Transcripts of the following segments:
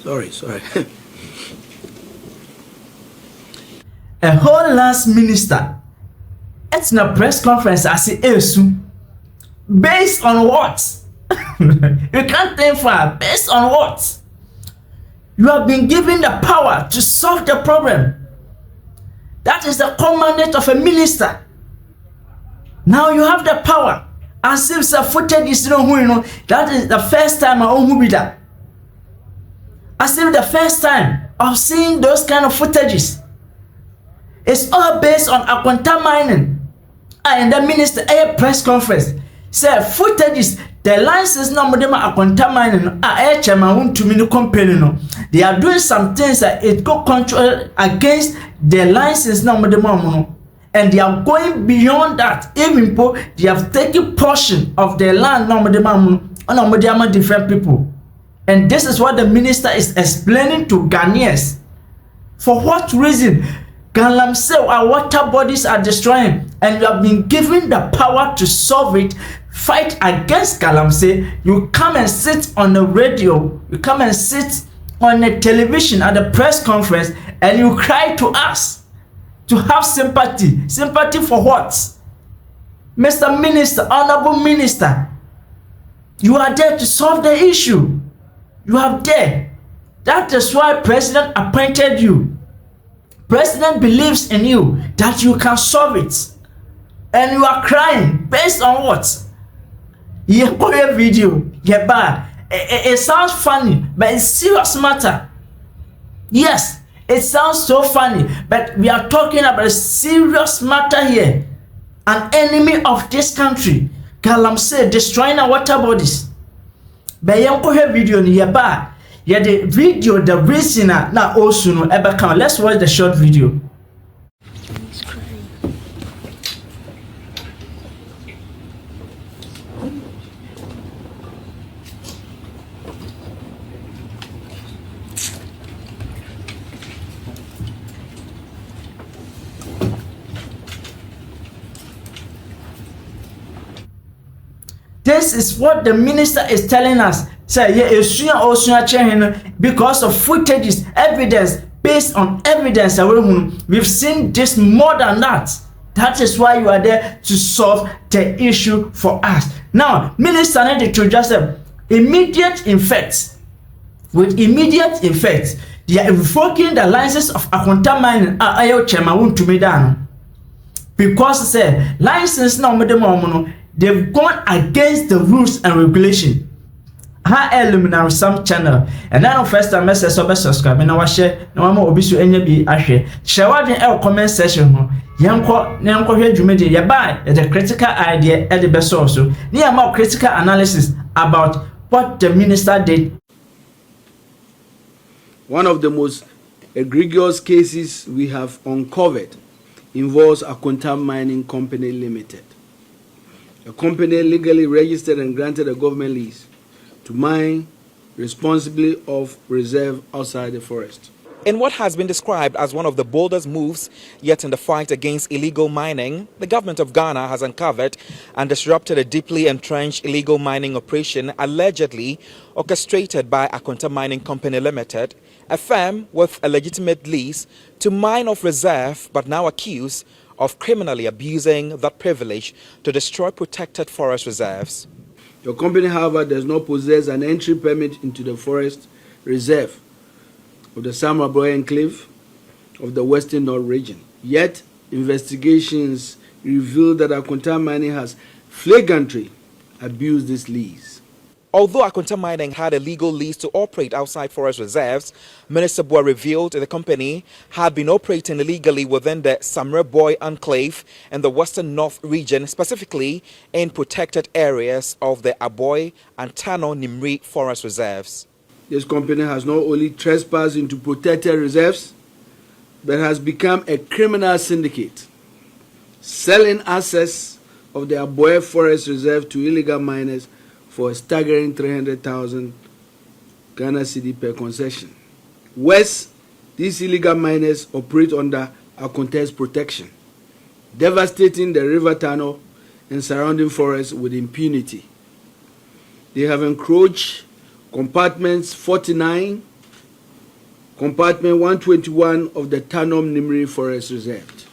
Sorry. A whole last minister at a press conference as it is. Based on what? You can't think far. Based on what? You have been given the power to solve the problem. That is the commandment of a minister. Now you have the power. As if the footage is that is the first time I own that. As if the first time of seeing those kind of footages. It's all based on Akonta Mining. And the minister a press conference say footages the license number them Akonta Mining chairman Wotumi company no. They are doing some things that it go control against the license number them no. And they are going beyond that. Even they have taken portion of their land number them on different people. And this is what the minister is explaining to Ghanaians. For what reason? Galamsey, our water bodies are destroying, and you have been given the power to solve it. Fight against Galamsey. You come and sit on the radio, you come and sit on the television at the press conference, and you cry to us to have sympathy. Sympathy for what? Mr. Minister, Honorable Minister, you are there to solve the issue. You are there. That is why President appointed you. President believes in you that you can solve it. And you are crying based on what? You put a video. Yeah, bad. It sounds funny, but it's serious matter. Yes, it sounds so funny, but we are talking about a serious matter here. An enemy of this country, Galamsey, destroying our water bodies. But you put a video in here, bad. Yeah, the video, the reason now also no ever come. Let's watch the short video. This is what the minister is telling us. Say, because of footages, evidence, based on evidence, we've seen this more than that. That is why you are there to solve the issue for us. Now, Minister needed to just say, immediate effects. With immediate effects, they are revoking the license of Akonta Mining chairman Wotumi because say license now they've gone against the rules and regulation. Illuminary some channel and now first time message subscribe and now share no more obisu enye bi ahwe share wadwen comment section ho yanko hwe dwumede ye buy the critical idea at the best source so near more critical analysis about what the minister did. One of the most egregious cases we have uncovered involves Akonta Mining Company Limited, a company legally registered and granted a government lease to mine responsibly off reserve outside the forest. In what has been described as one of the boldest moves yet in the fight against illegal mining, the government of Ghana has uncovered and disrupted a deeply entrenched illegal mining operation allegedly orchestrated by Akonta Mining Company Limited, a firm with a legitimate lease to mine off reserve but now accused of criminally abusing that privilege to destroy protected forest reserves. Your company, however, does not possess an entry permit into the forest reserve of the Samra Enclave of the Western North region. Yet, investigations reveal that Akonta Mining has flagrantly abused this lease. Although Akonta Mining had a legal lease to operate outside forest reserves, Minister Boy revealed the company had been operating illegally within the Samra Enclave in the Western North region, specifically in protected areas of the Aboy and Tano Nimri forest reserves. This company has not only trespassed into protected reserves, but has become a criminal syndicate, selling assets of the Aboy Forest Reserve to illegal miners for a staggering 300,000 Ghana cedi per concession. Worse, these illegal miners operate under Akonta's protection, devastating the river Tano and surrounding forests with impunity. They have encroached compartments 49, compartment 121 of the Tanom Nimri Forest Reserve.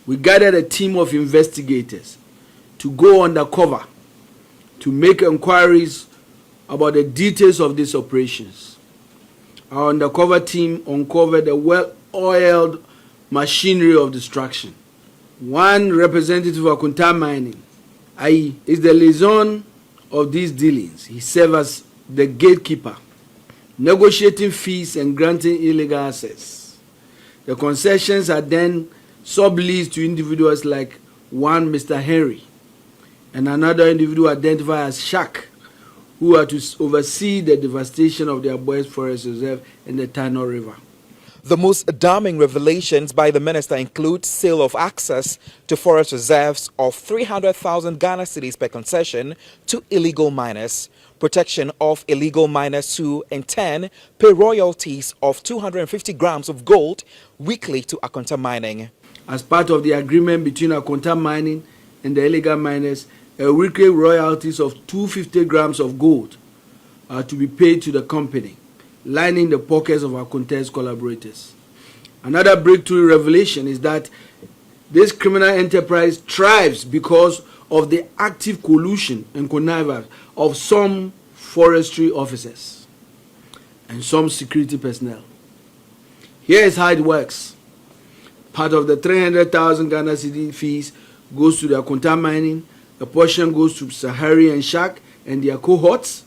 We gathered a team of investigators to go undercover to make inquiries about the details of these operations. Our undercover team uncovered a well-oiled machinery of destruction. One representative of Akonta Mining, Ayine, is the liaison of these dealings. He serves as the gatekeeper, negotiating fees and granting illegal access. The concessions are then subleased to individuals like one Mr. Henry and another individual identified as Shak, who are to oversee the devastation of the Abois Forest Reserve and the Tano River. The most damning revelations by the minister include sale of access to forest reserves of 300,000 Ghana cedis per concession to illegal miners, protection of illegal miners who, in turn, pay royalties of 250 grams of gold weekly to Akonta Mining. As part of the agreement between Akonta Mining and the illegal miners, a weekly royalties of 250 grams of gold are to be paid to the company, lining the pockets of Akonta's collaborators. Another breakthrough revelation is that this criminal enterprise thrives because of the active collusion and connivance of some forestry officers and some security personnel. Here is how it works. Part of the 300,000 Ghana cedi fees goes to the Akonta Mining, a portion goes to Sahari and Shak and their cohorts,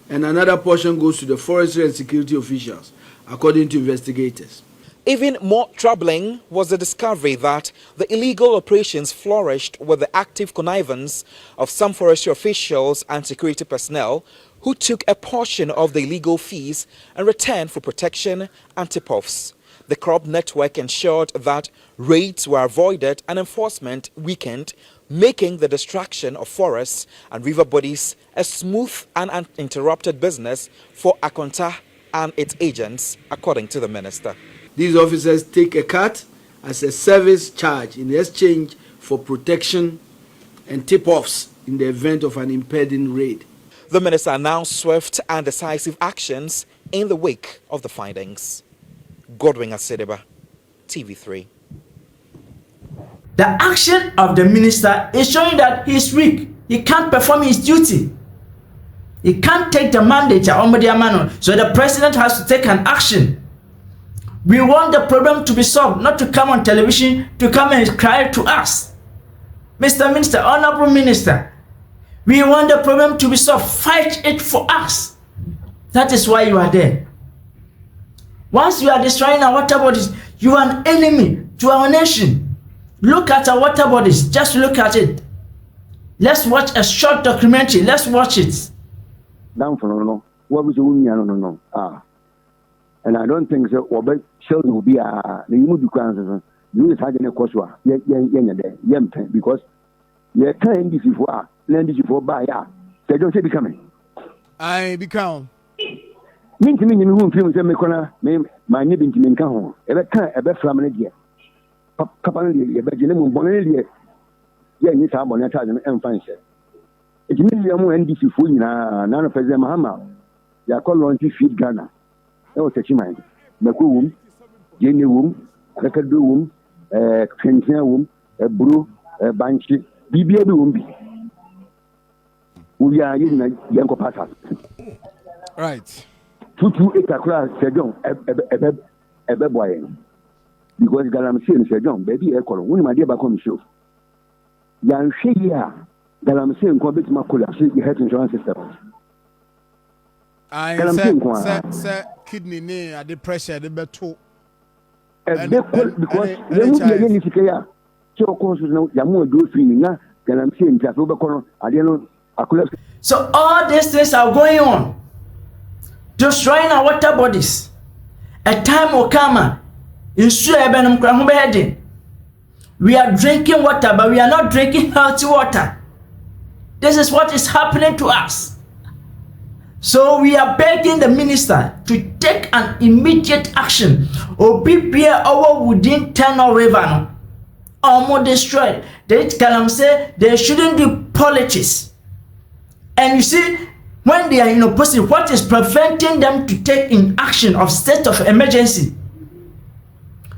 and another portion goes to the forestry and security officials, according to investigators. Even more troubling was the discovery that the illegal operations flourished with the active connivance of some forestry officials and security personnel who took a portion of the illegal fees in return for protection and tip-offs. The corrupt network ensured that raids were avoided and enforcement weakened, making the destruction of forests and river bodies a smooth and uninterrupted business for Akonta and its agents, according to the minister. These officers take a cut as a service charge in exchange for protection and tip-offs in the event of an impending raid. The minister announced swift and decisive actions in the wake of the findings. Godwin Asedeba, TV3. The action of the minister is showing that he is weak. He can't perform his duty. He can't take the mandate. So the president has to take an action. We want the problem to be solved, not to come on television to come and cry to us. Mr. Minister, Honorable Minister, we want the problem to be solved. Fight it for us. That is why you are there. Once you are destroying our water bodies, you are an enemy to our nation. Look at our water bodies. Just look at it. Let's watch a short documentary. Let's watch it. Down for no. What was the no. And I don't think so. What children will be the Mudu Kwanzas. You is having a Koswa. Because you can't be before. Land is before by ya. They don't say becoming. I become. Mean to me, you won't feel my nibbing to me. Come ever can't ever from an idea. Capability, but you know, Bonelli, you have on a time and fancy. It means you are more NDC for none of them, Mahama. They are called on to feed Ghana. That was a mind. Macoom, Jenny Womb, Record Womb, Kentia Womb, a brew, a banshee, BBA Womb. We are using a young passa. Right. 2 acre class, said John, a boy. Because Galamsey said, John, baby, echo, when my dear back on the show. Yan Shea, Galamsey and Corbett Macula, you had insurance system. I said, kidney near the pressure, the better. Because you need to care. So, of course, Yamu do feeling now, Galamsey and Tafobacono, I don't know. So, all these things are going on, destroying our water bodies. A time will come. We are drinking water, but we are not drinking healthy water. This is what is happening to us. So we are begging the minister to take an immediate action. Or be our within Tano River, almost destroyed. They tell them say they shouldn't do politics. And you see, When they are in opposition, what is preventing them to take in action of state of emergency?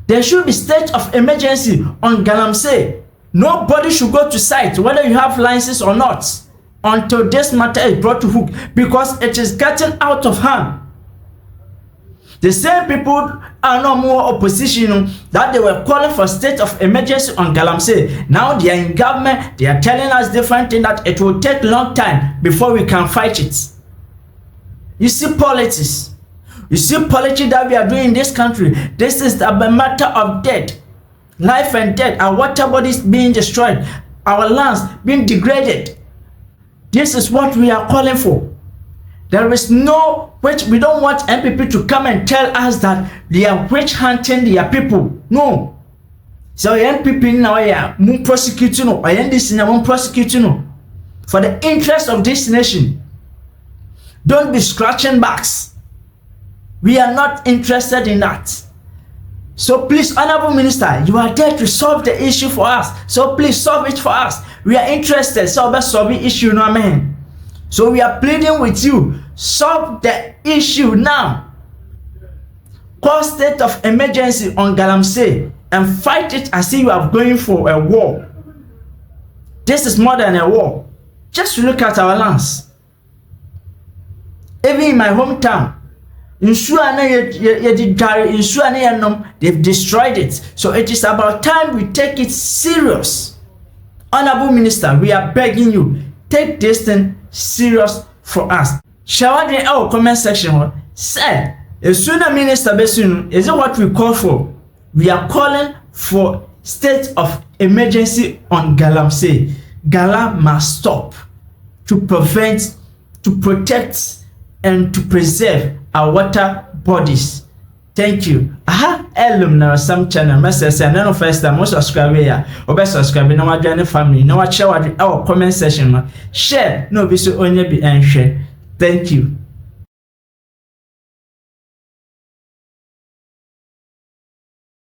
There should be state of emergency on Galamsey. Nobody should go to site, whether you have license or not, until this matter is brought to hook, because it is getting out of hand. The same people are no more opposition that they were calling for state of emergency on Galamsey. Now they are in government, they are telling us different thing, that it will take long time before we can fight it. You see politics. You see politics that we are doing in this country. This is a matter of death, life and death. Our water bodies being destroyed, our lands being degraded. This is what we are calling for. There is no witch. We don't want MPP to come and tell us that they are witch hunting their people. No. So MPP now are prosecuting or this now prosecuting for the interest of this nation. Don't be scratching backs. We are not interested in that. So please, Honorable Minister, you are there to solve the issue for us. So please solve it for us. We are interested. So let's solve the issue now, man. So we are pleading with you, solve the issue now. Call state of emergency on Galamsey and fight it as if you are going for a war. This is more than a war. Just look at our lands. Even in my hometown, they've destroyed it. So it is about time we take it serious. Honorable Minister, we are begging you, take this thing serious for us. Shall we in our comment section say, as soon as Minister Besunu, is it what we call for? We are calling for state of emergency on Galamsey. Gala must stop to prevent, to protect, and to preserve our water bodies. Thank you. Elum na some channel message and no first time most subscribe here. Obe subscribe na wa join family. Na wa share our comment section. Share no be so onye be and share. Thank you.